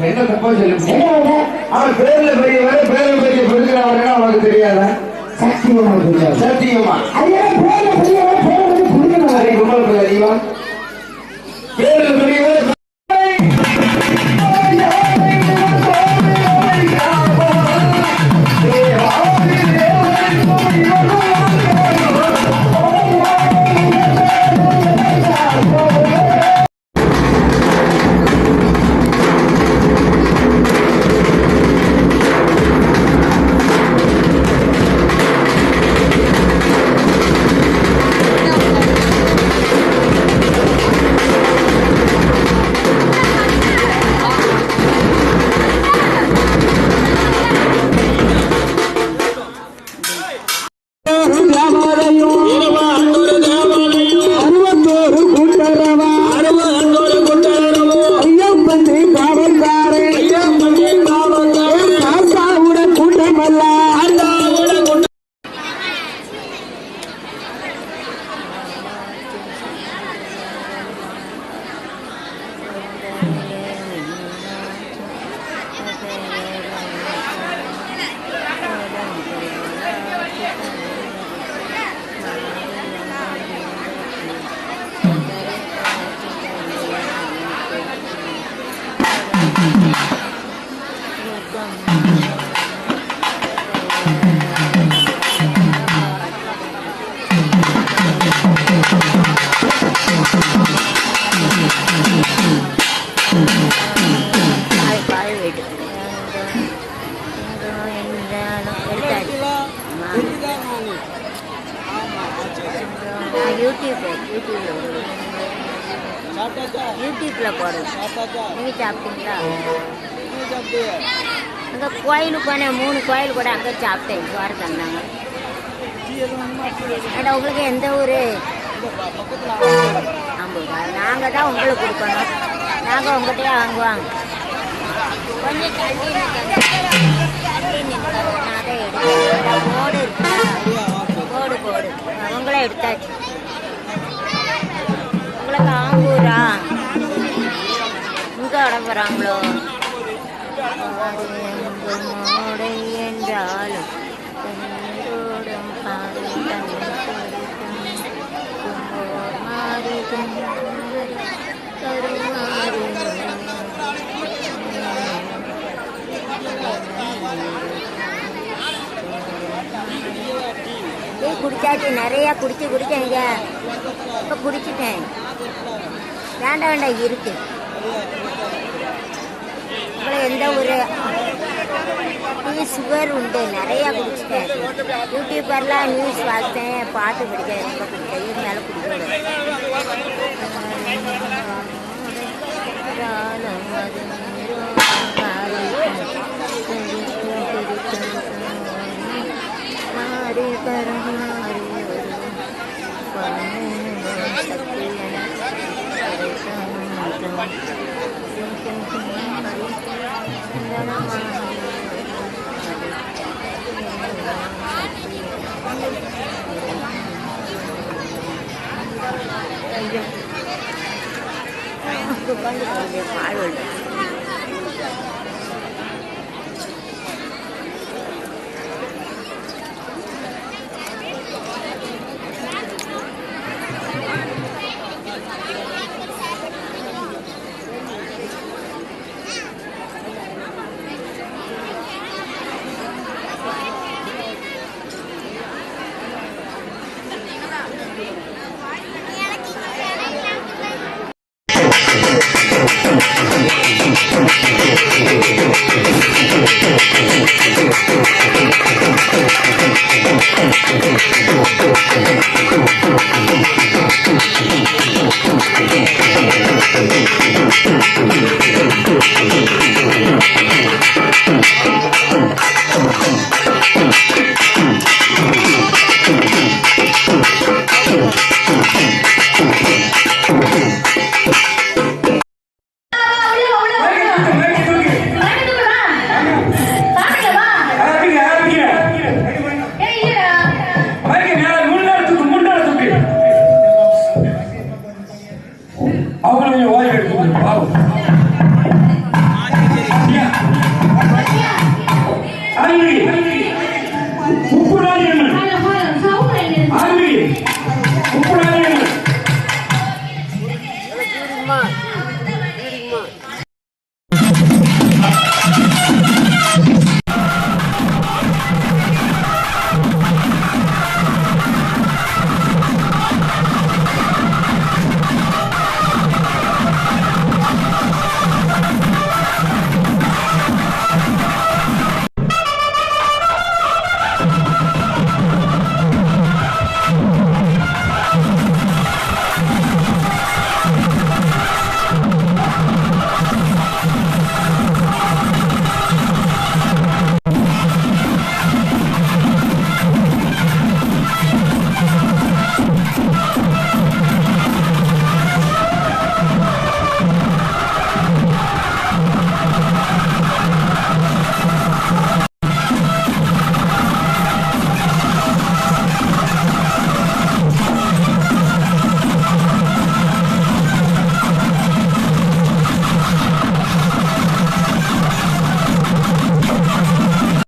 என்ன தப்பா சொல்லு. அவன் பேர்ல பெரிய பேர்ல பெரிய பெருக்கிறவன் அவனுக்கு தெரியாத சத்தியமா தெரியாது. சத்தியமா பேர்ல பெரிய அதிகமா பேர்ல பெரிய யூடியூப்ல போடுறது. நீங்க சாப்பிட்டீங்களா? அங்கே கோயிலுக்கு போனேன், 3 கோயில் கூட அங்கே சாப்பிட்டேன். சோறு தந்தாங்க. ஏன்னா உங்களுக்கு எந்த ஊர்? ஆமாங்க, நாங்கள் தான் உங்களுக்கு கொடுக்கணும். நாங்கள் உங்கள்கிட்டயே வாங்குவாங்க. கொஞ்சம் தள்ளி நின்று நான் தான் எடுத்தேன். போடு இருக்கா? போடு அவங்களே எடுத்தாச்சு. உங்களுக்கு ஆம்பூரா இங்கே விட போகிறாங்களோ? மோடை என்றாலும் குடிச்சாச்சு. நிறையா குடிச்சேங்க. இப்போ குடிச்சிட்டேன். வேண்டாம் இருக்கு. உங்களை எந்த ஒரு சுகர் உண்டு? நிறையா குடிச்சிட்டேன். யூடியூப்பர்லாம் நியூஸ் பார்த்தேன், பாட்டு பிடிக்க ரொம்ப பிடிக்கும். இருந்தாலும் குடிக்கணும். பால் அவங்களும் வாய் எடுத்து ஆ